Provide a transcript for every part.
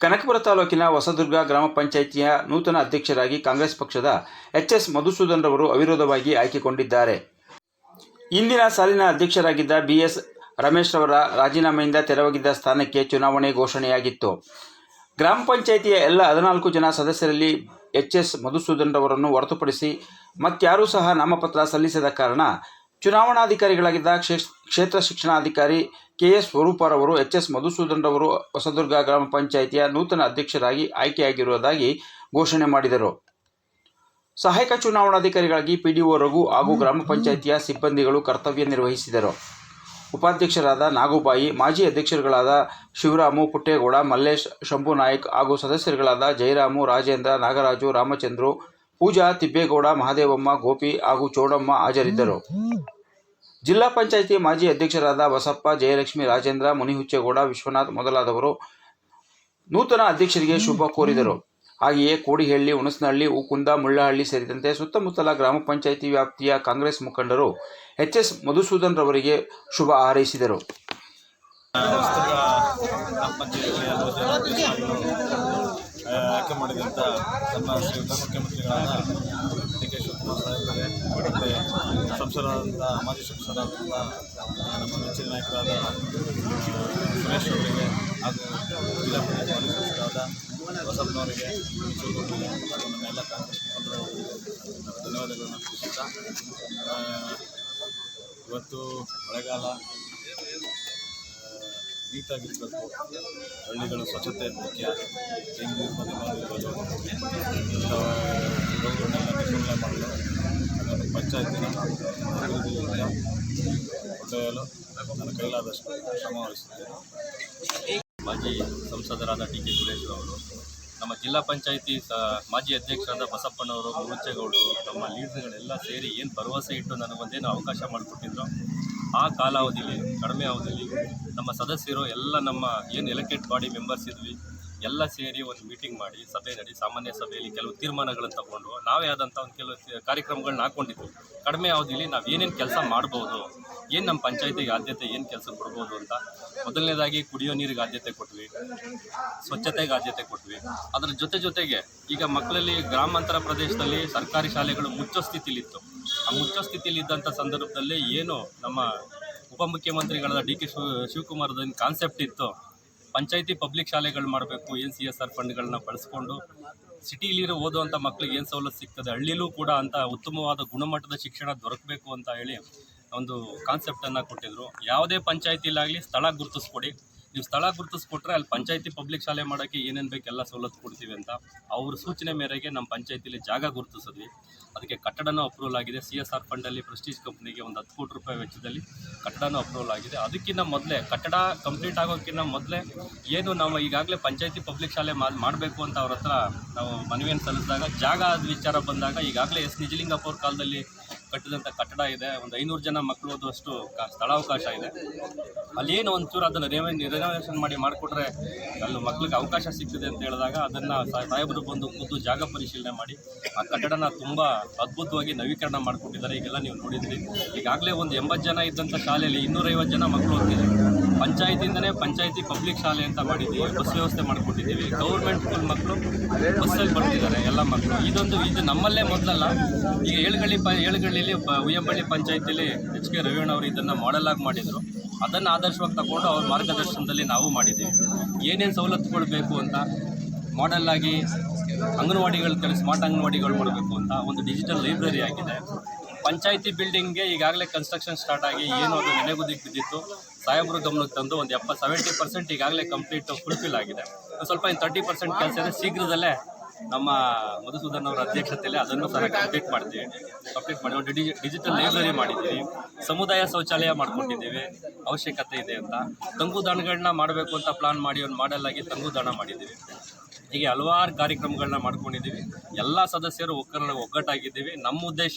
ಕನಕಪುರ ತಾಲೂಕಿನ ಹೊಸದುರ್ಗ ಗ್ರಾಮ ಪಂಚಾಯಿತಿಯ ನೂತನ ಅಧ್ಯಕ್ಷರಾಗಿ ಕಾಂಗ್ರೆಸ್ ಪಕ್ಷದ ಎಚ್ ಮಧುಸೂದನ್ ರವರು ಅವಿರೋಧವಾಗಿ ಆಯ್ಕೆಗೊಂಡಿದ್ದಾರೆ. ಇಂದಿನ ಸಾಲಿನ ಅಧ್ಯಕ್ಷರಾಗಿದ್ದ BS ರಮೇಶ್ ರವರ ರಾಜೀನಾಮೆಯಿಂದ ತೆರವಾಗಿದ್ದ ಸ್ಥಾನಕ್ಕೆ ಚುನಾವಣೆ ಘೋಷಣೆಯಾಗಿತ್ತು. ಗ್ರಾಮ ಪಂಚಾಯಿತಿಯ ಎಲ್ಲ 14 ಜನ ಸದಸ್ಯರಲ್ಲಿ ಎಚ್ ಮಧುಸೂದನ್ ರವರನ್ನು ಹೊರತುಪಡಿಸಿ ಮತ್ಯಾರೂ ಸಹ ನಾಮಪತ್ರ ಸಲ್ಲಿಸದ ಕಾರಣ ಚುನಾವಣಾಧಿಕಾರಿಗಳಾಗಿದ್ದ ಕ್ಷೇತ್ರ ಶಿಕ್ಷಣಾಧಿಕಾರಿ KS ಸ್ವರೂಪರವರು ಎಚ್ ಮಧುಸೂದನ್ ರವರು ಹೊಸದುರ್ಗ ಗ್ರಾಮ ಪಂಚಾಯಿತಿಯ ನೂತನ ಅಧ್ಯಕ್ಷರಾಗಿ ಆಯ್ಕೆಯಾಗಿರುವುದಾಗಿ ಘೋಷಣೆ ಮಾಡಿದರು. ಸಹಾಯಕ ಚುನಾವಣಾಧಿಕಾರಿಗಳಾಗಿ PDO ರಘು ಹಾಗೂ ಗ್ರಾಮ ಪಂಚಾಯಿತಿಯ ಸಿಬ್ಬಂದಿಗಳು ಕರ್ತವ್ಯ ನಿರ್ವಹಿಸಿದರು. ಉಪಾಧ್ಯಕ್ಷರಾದ ನಾಗುಬಾಯಿ, ಮಾಜಿ ಅಧ್ಯಕ್ಷರುಗಳಾದ ಶಿವರಾಮು, ಪುಟ್ಟೇಗೌಡ, ಮಲ್ಲೇಶ್, ಶಂಭು ನಾಯಕ್ ಹಾಗೂ ಸದಸ್ಯರುಗಳಾದ ಜಯರಾಮು, ರಾಜೇಂದ್ರ, ನಾಗರಾಜು, ರಾಮಚಂದ್ರು, ಪೂಜಾ, ತಿಬ್ಬೇಗೌಡ, ಮಹದೇವಮ್ಮ, ಗೋಪಿ ಹಾಗೂ ಚೌಡಮ್ಮ ಹಾಜರಿದ್ದರು. ಜಿಲ್ಲಾ ಪಂಚಾಯಿತಿ ಮಾಜಿ ಅಧ್ಯಕ್ಷರಾದ ಬಸಪ್ಪ, ಜಯಲಕ್ಷ್ಮಿ, ರಾಜೇಂದ್ರ, ಮುನಿಹುಚ್ಚೇಗೌಡ, ವಿಶ್ವನಾಥ್ ಮೊದಲಾದವರು ನೂತನ ಅಧ್ಯಕ್ಷರಿಗೆ ಶುಭ ಕೋರಿದರು. ಹಾಗೆಯೇ ಕೋಡಿಹಳ್ಳಿ, ಹುಣಸನಹಳ್ಳಿ, ಹೂಕುಂದ, ಮುಳ್ಳಹಳ್ಳಿ ಸೇರಿದಂತೆ ಸುತ್ತಮುತ್ತಲ ಗ್ರಾಮ ಪಂಚಾಯಿತಿ ವ್ಯಾಪ್ತಿಯ ಕಾಂಗ್ರೆಸ್ ಮುಖಂಡರು ಎಚ್ ಮಧುಸೂದನ್ ರವರಿಗೆ ಶುಭ ಹಾರೈಸಿದರು. ಆಯ್ಕೆ ಮಾಡಿದಂಥ ನಮ್ಮ ಶ್ರೀಯುತ ಮುಖ್ಯಮಂತ್ರಿಗಳಾದ DK ಶಿವಕುಮಾರ್ ಸಾಹೇಬರಿಗೆ ಮತ್ತು ಸಂಸದರಾದಂಥ ಮಾಜಿ ಸಂಸದರಾದಂಥ ನಮ್ಮ ನೆಚ್ಚಿನ ನಾಯಕರಾದ ಸುರೇಶ್ ಅವರಿಗೆ ಹಾಗೂ ಜಿಲ್ಲಾ ಪಂಚಾಯತ್ ಮಾಜಿ ಸದಸ್ಯರಾದ ಬಸಪ್ಪನವರಿಗೆ, ಶಿವಕುಮಾರಿಗೆ ಹಾಗೂ ನಮ್ಮ ಎಲ್ಲ ಕಾಂಗ್ರೆಸ್ ಮುಖಂಡರು ಧನ್ಯವಾದಗಳನ್ನು ತಿಳಿಸುತ್ತಾ, ಇವತ್ತು ಮಳೆಗಾಲ ನೀಟಾಗಿರಬೇಕು, ಹಳ್ಳಿಗಳ ಸ್ವಚ್ಛತೆ ಮುಖ್ಯ, ಡೆಂಗ್ಯೂ ಇರ್ಬೋದು, ರೋಗಗಳನ್ನೆಲ್ಲ ನಿರ್ಮೂಲನೆ ಮಾಡಲು ಅದನ್ನು ಪಂಚಾಯತಿನ ಕೊಂಡೊಯ್ಯಲು ನನ್ನ ಕೈಲಾದಷ್ಟು ಶ್ರಮ ವಹಿಸುತ್ತೇನೆ. ಮಾಜಿ ಸಂಸದರಾದ DK ಸುರೇಶ್ ಅವರು, ನಮ್ಮ ಜಿಲ್ಲಾ ಪಂಚಾಯಿತಿ ಮಾಜಿ ಅಧ್ಯಕ್ಷರಾದ ಬಸಪ್ಪನವರು, ಮುರುಚೇಗೌಡರು, ನಮ್ಮ ಲೀಡರ್ಗಳೆಲ್ಲ ಸೇರಿ ಏನು ಭರವಸೆ ಇಟ್ಟು ನನಗೊಂದೇನು ಅವಕಾಶ ಮಾಡಿಕೊಟ್ಟಿದ್ರು, ಆ ಕಾಲಾವಧಿಯಲ್ಲಿ ಕಡಿಮೆ ಅವಧಿಯಲ್ಲಿ ನಮ್ಮ ಸದಸ್ಯರು ಎಲ್ಲ ನಮ್ಮ ಏನು ಎಲೆಕ್ಟೆಡ್ ಬಾಡಿ ಮೆಂಬರ್ಸ್ ಇದ್ವಿ ಎಲ್ಲ ಸೇರಿ ಒಂದು ಮೀಟಿಂಗ್ ಮಾಡಿ ಸಭೆ ನಡೆಸಿ ಸಾಮಾನ್ಯ ಸಭೆಯಲ್ಲಿ ಕೆಲವು ತೀರ್ಮಾನಗಳನ್ನು ತಗೊಂಡು ನಾವೇ ಆದಂಥ ಒಂದು ಕೆಲವು ಕಾರ್ಯಕ್ರಮಗಳನ್ನ ಹಾಕ್ಕೊಂಡಿದ್ವಿ. ಕಡಿಮೆ ಅವಧಿಯಲ್ಲಿ ನಾವು ಏನೇನು ಕೆಲಸ ಮಾಡ್ಬೋದು, ಏನು ನಮ್ಮ ಪಂಚಾಯತಿಗೆ ಆದ್ಯತೆ ಏನು ಕೆಲಸ ಕೊಡ್ಬೋದು ಅಂತ ಮೊದಲನೇದಾಗಿ ಕುಡಿಯೋ ನೀರಿಗೆ ಆದ್ಯತೆ ಕೊಟ್ವಿ, ಸ್ವಚ್ಛತೆಗೆ ಆದ್ಯತೆ ಕೊಟ್ವಿ. ಅದರ ಜೊತೆಗೆ ಈಗ ಮಕ್ಕಳಲ್ಲಿ ಗ್ರಾಮಾಂತರ ಪ್ರದೇಶದಲ್ಲಿ ಸರ್ಕಾರಿ ಶಾಲೆಗಳು ಮುಚ್ಚೋ ಸ್ಥಿತಿಲಿತ್ತು. ಆ ಮುಚ್ಚೋ ಸ್ಥಿತಿಲಿದ್ದಂಥ ಸಂದರ್ಭದಲ್ಲಿ ಏನು ನಮ್ಮ ಉಪಮುಖ್ಯಮಂತ್ರಿಗಳಾದ DK ಶಿವಕುಮಾರ್ದ ಕಾನ್ಸೆಪ್ಟ್ ಇತ್ತು, ಪಂಚಾಯತಿ ಪಬ್ಲಿಕ್ ಶಾಲೆಗಳು ಮಾಡಬೇಕು, ಏನು CSR ಫಂಡ್ಗಳನ್ನ ಬಳಸ್ಕೊಂಡು ಸಿಟಿಲಿರೋ ಓದುವಂಥ ಮಕ್ಕಳಿಗೆ ಏನು ಸವಲತ್ತು ಸಿಗ್ತದೆ, ಹಳ್ಳಿಲೂ ಕೂಡ ಅಂತ ಉತ್ತಮವಾದ ಗುಣಮಟ್ಟದ ಶಿಕ್ಷಣ ದೊರಕಬೇಕು ಅಂತ ಹೇಳಿ ಒಂದು ಕಾನ್ಸೆಪ್ಟನ್ನು ಕೊಟ್ಟಿದ್ದರು. ಯಾವುದೇ ಪಂಚಾಯತಿಲಾಗಲಿ ಸ್ಥಳ ಗುರುತಿಸ್ಕೊಡಿ, ನೀವು ಸ್ಥಳ ಗುರುತಿಸ್ಕೊಟ್ರೆ ಅಲ್ಲಿ ಪಂಚಾಯತಿ ಪಬ್ಲಿಕ್ ಶಾಲೆ ಮಾಡೋಕ್ಕೆ ಏನೇನು ಬೇಕು ಎಲ್ಲ ಸವಲತ್ತು ಕೊಡ್ತೀವಿ ಅಂತ ಅವ್ರ ಸೂಚನೆ ಮೇರೆಗೆ ನಮ್ಮ ಪಂಚಾಯತಿಲಿ ಜಾಗ ಗುರುತಿಸಿದ್ವಿ. ಅದಕ್ಕೆ ಕಟ್ಟಡನೂ ಅಪ್ರೂವಲ್ ಆಗಿದೆ. CSR ಫಂಡಲ್ಲಿ ಪ್ರೆಸ್ಟೀಜ್ ಕಂಪ್ನಿಗೆ ಒಂದು 10 ಕೋಟಿ ರೂಪಾಯಿ ವೆಚ್ಚದಲ್ಲಿ ಕಟ್ಟಡನೂ ಅಪ್ರೂವಲ್ ಆಗಿದೆ. ಅದಕ್ಕಿಂತ ಮೊದಲೇ ಕಟ್ಟಡ ಕಂಪ್ಲೀಟ್ ಆಗೋಕ್ಕಿಂತ ಮೊದಲೇ ಏನು ನಾವು ಈಗಾಗಲೇ ಪಂಚಾಯತಿ ಪಬ್ಲಿಕ್ ಶಾಲೆ ಮಾಡಬೇಕು ಅಂತ ಅವ್ರ ಹತ್ರ ನಾವು ಮನವಿಯನ್ನು ಸಲ್ಲಿಸಿದಾಗ ಜಾಗ ವಿಚಾರ ಬಂದಾಗ ಈಗಾಗಲೇ ನಿಜಲಿಂಗಪ್ಪ ಅವ್ರ ಕಾಲದಲ್ಲಿ ಕಟ್ಟಿದಂಥ ಕಟ್ಟಡ ಇದೆ, ಒಂದು 500 ಜನ ಮಕ್ಕಳು ಓದುವಷ್ಟು ಸ್ಥಳಾವಕಾಶ ಇದೆ. ಅಲ್ಲೇನು ಒಂಚೂರು ಅದನ್ನು ರಿನೋವೇಷನ್ ಮಾಡಿಕೊಟ್ರೆ ಅಲ್ಲಿ ಮಕ್ಳಿಗೆ ಅವಕಾಶ ಸಿಗ್ತದೆ ಅಂತ ಹೇಳಿದಾಗ ಅದನ್ನು ಸಾಹೇಬರು ಬಂದು ಖುದ್ದು ಜಾಗ ಪರಿಶೀಲನೆ ಮಾಡಿ ಆ ಕಟ್ಟಡನ ತುಂಬ ಅದ್ಭುತವಾಗಿ ನವೀಕರಣ ಮಾಡಿಕೊಟ್ಟಿದ್ದಾರೆ. ಈಗೆಲ್ಲ ನೀವು ನೋಡಿದ್ರಿ, ಈಗಾಗಲೇ ಒಂದು 80 ಜನ ಇದ್ದಂಥ ಶಾಲೆಯಲ್ಲಿ 250 ಜನ ಮಕ್ಕಳು ಓದ್ತಿದ್ದಾರೆ. ಪಂಚಾಯತಿಯಿಂದನೇ ಪಂಚಾಯತಿ ಪಬ್ಲಿಕ್ ಶಾಲೆ ಅಂತ ಮಾಡಿದ್ದೀವಿ, ಬಸ್ ವ್ಯವಸ್ಥೆ ಮಾಡಿಕೊಟ್ಟಿದ್ದೀವಿ. ಗೌರ್ಮೆಂಟ್ ಸ್ಕೂಲ್ ಮಕ್ಕಳು ಬಸ್ಸಲ್ಲಿ ಬರ್ತಿದ್ದಾರೆ ಎಲ್ಲ ಮಕ್ಕಳು. ಇದು ನಮ್ಮಲ್ಲೇ ಮೊದಲಲ್ಲ. ಈಗ ಏಳುಗಳ್ಳಿಲಿ ಉಯ್ಯಂಬಳ್ಳಿ ಪಂಚಾಯತಿಲಿ HK ರವೀಣ್ ಅವರು ಇದನ್ನು ಮಾಡೆಲ್ ಆಗಿ ಮಾಡಿದರು. ಅದನ್ನು ಆದರ್ಶವಾಗಿ ತಗೊಂಡು ಅವ್ರ ಮಾರ್ಗದರ್ಶನದಲ್ಲಿ ನಾವು ಮಾಡಿದ್ದೀವಿ. ಏನೇನು ಸವಲತ್ತುಗಳು ಬೇಕು ಅಂತ ಮಾಡೆಲ್ ಆಗಿ ಅಂಗನವಾಡಿಗಳು ಸ್ಮಾರ್ಟ್ ಅಂಗನವಾಡಿಗಳು ಮಾಡಬೇಕು ಅಂತ ಒಂದು ಡಿಜಿಟಲ್ ಲೈಬ್ರರಿ ಆಗಿದೆ. ಪಂಚಾಯತಿ ಬಿಲ್ಡಿಂಗ್ಗೆ ಈಗಾಗಲೇ ಕನ್ಸ್ಟ್ರಕ್ಷನ್ ಸ್ಟಾರ್ಟ್ ಆಗಿ ಏನು ಅದು ನೆನೆಗುದಿಗೆ ಬಿದ್ದಿತ್ತು ಸಾಹೇಬರು ಗಮನಕ್ಕೆ ತಂದು ಒಂದು 70% ಈಗಾಗಲೇ ಕಂಪ್ಲೀಟ್ ಫುಲ್ಫಿಲ್ ಆಗಿದೆ. ಸ್ವಲ್ಪ ಇನ್ನು 30% ಕೆಲಸ ಇದೆ. ಶೀಘ್ರದಲ್ಲೇ ನಮ್ಮ ಮಧುಸೂದನ್ ಅವರ ಅಧ್ಯಕ್ಷತೆಯಲ್ಲಿ ಅದನ್ನು ಸಹ ಕಂಪ್ಲೀಟ್ ಮಾಡಿ ಒಂದು ಡಿಜಿಟಲ್ ಲೈಬ್ರರಿ ಮಾಡಿದ್ದೀವಿ. ಸಮುದಾಯ ಶೌಚಾಲಯ ಮಾಡಿಕೊಟ್ಟಿದ್ದೀವಿ, ಅವಶ್ಯಕತೆ ಇದೆ ಅಂತ. ತಂಗುದಾಣಗಳನ್ನ ಮಾಡಬೇಕು ಅಂತ ಪ್ಲಾನ್ ಮಾಡಿ ಒಂದು ಮಾಡೆಲ್ ಆಗಿ ತಂಗುದಾಣ ಮಾಡಿದ್ದೀವಿ. ಹೀಗೆ ಹಲವಾರು ಕಾರ್ಯಕ್ರಮಗಳನ್ನ ಮಾಡ್ಕೊಂಡಿದ್ದೀವಿ. ಎಲ್ಲ ಸದಸ್ಯರು ಒಗ್ಗಟ್ಟಾಗಿದ್ದೀವಿ. ನಮ್ಮ ಉದ್ದೇಶ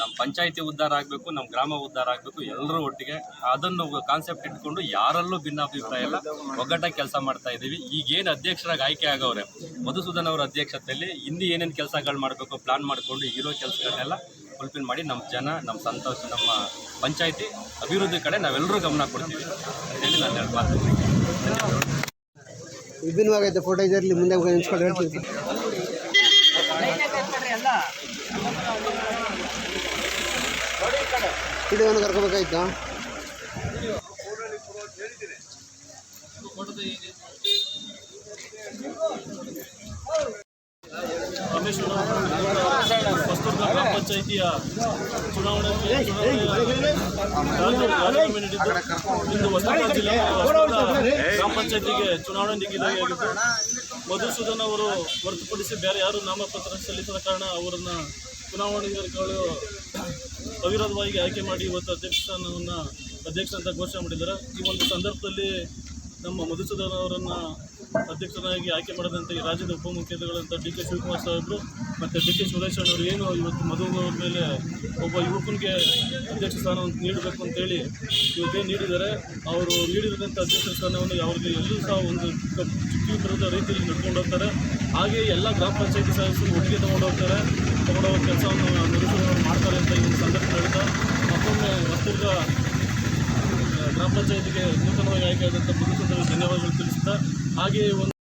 ನಮ್ಮ ಪಂಚಾಯಿತಿ ಉದ್ಧಾರ ಆಗಬೇಕು, ನಮ್ಮ ಗ್ರಾಮ ಉದ್ಧಾರ ಆಗಬೇಕು, ಎಲ್ಲರೂ ಒಟ್ಟಿಗೆ ಅದನ್ನು ಕಾನ್ಸೆಪ್ಟ್ ಇಟ್ಕೊಂಡು ಯಾರಲ್ಲೂ ಭಿನ್ನಾಭಿಪ್ರಾಯ ಇಲ್ಲ, ಒಗ್ಗಟ್ಟಾಗಿ ಕೆಲಸ ಮಾಡ್ತಾ ಇದ್ದೀವಿ. ಈಗೇನು ಅಧ್ಯಕ್ಷರಾಗಿ ಆಯ್ಕೆ ಆಗವ್ರೆ ಮಧುಸೂದನ್ ಅವರ ಅಧ್ಯಕ್ಷತೆಯಲ್ಲಿ ಹಿಂದೆ ಏನೇನು ಕೆಲಸಗಳು ಮಾಡಬೇಕು ಪ್ಲಾನ್ ಮಾಡಿಕೊಂಡು ಇರೋ ಕೆಲಸಗಳನ್ನೆಲ್ಲ ಫುಲ್ಫಿಲ್ ಮಾಡಿ ನಮ್ಮ ಜನ, ನಮ್ಮ ಸಂತೋಷ, ನಮ್ಮ ಪಂಚಾಯಿತಿ ಅಭಿವೃದ್ಧಿ ಕಡೆ ನಾವೆಲ್ಲರೂ ಗಮನ ಕೊಡ್ತೀವಿ ಅಂತೇಳಿ ನಾನು ಮಾತು. ವಿಭಿನ್ನವಾಗೈತೆ ಫೋಟೋ ಇದರಲ್ಲಿ ಮುಂದೆ ನಿಂತ್ಕೊಂಡು ಹೇಳ್ತೀವಿ. ಇದನ್ನು ಕರ್ಕೋಬೇಕಾಯ್ತಾ? ರಮೇಶ್ ಹೊಸದುರ್ಗ ಗ್ರಾಮ ಪಂಚಾಯಿತಿಯ ಚುನಾವಣೆ ರಾಜೀನಾಮೆ ನೀಡಿದ್ದು ಇಂದು ಹೊಸದುರ್ಗ ಜಿಲ್ಲೆ ಗ್ರಾಮ ಪಂಚಾಯಿತಿಗೆ ಚುನಾವಣೆ ನಿಗದಿಯಾಗಿದ್ದು ಮಧುಸೂದನ್ ಅವರು ಹೊರತುಪಡಿಸಿ ಬೇರೆ ಯಾರು ನಾಮಪತ್ರ ಸಲ್ಲಿಸದ ಕಾರಣ ಅವರನ್ನು ಚುನಾವಣೆಗಳು ಅವಿರೋಧವಾಗಿ ಆಯ್ಕೆ ಮಾಡಿ ಇವತ್ತು ಅಧ್ಯಕ್ಷ ಅಂತ ಘೋಷಣೆ ಮಾಡಿದ್ದಾರೆ. ಈ ಒಂದು ಸಂದರ್ಭದಲ್ಲಿ ನಮ್ಮ ಮಧುಸೂದನ್ ಅವರನ್ನು ಅಧ್ಯಕ್ಷರಾಗಿ ಆಯ್ಕೆ ಮಾಡಿದಂತೆ ರಾಜ್ಯದ ಉಪಮುಖ್ಯಮಂತ್ರಿಗಳಂತ ಡಿ ಕೆ ಶಿವಕುಮಾರ್ ಸಾಹೇಬರು ಮತ್ತು ಡಿ ಕೆ ಸುರೇಶ್ ಅವರು ಏನು ಇವತ್ತು ಮಧುವರ ಮೇಲೆ ಒಬ್ಬ ಯುವಕನಿಗೆ ಅಧ್ಯಕ್ಷ ಸ್ಥಾನವನ್ನು ನೀಡಬೇಕು ಅಂತೇಳಿ ಇವತ್ತೇನು ನೀಡಿದ್ದಾರೆ, ಅವರು ನೀಡಿದಂಥ ಅಧ್ಯಕ್ಷ ಸ್ಥಾನವನ್ನು ಅವ್ರಿಗೆ ಎಲ್ಲೂ ಸಹ ಒಂದು ಚುಕ್ಕಿ ಬರದ ರೀತಿಯಲ್ಲಿ ನಡ್ಕೊಂಡು ಹೋಗ್ತಾರೆ. ಹಾಗೆಯೇ ಎಲ್ಲ ಗ್ರಾಮ ಪಂಚಾಯತಿ ಸದಸ್ಯರು ಒಟ್ಟಿಗೆ ತಗೊಂಡೋಗೋ ಕೆಲಸವನ್ನು ಮಧುಸೂದನ್ ಮಾಡ್ತಾರೆ ಅಂತ ಈ ಒಂದು ಸಂದರ್ಭ ನಡೆದ ಮತ್ತೊಮ್ಮೆ ಹೊಸದುರ್ಗ ಗ್ರಾಮ ಪಂಚಾಯತಿಗೆ ನೂತನವಾಗಿ ಆಯ್ಕೆಯಾದಂಥ ಮಧುಸೂದನ್ ಧನ್ಯವಾದಗಳು ತಿಳಿಸ್ತಾ ಹಾಗೆಯೇ ಒಂದು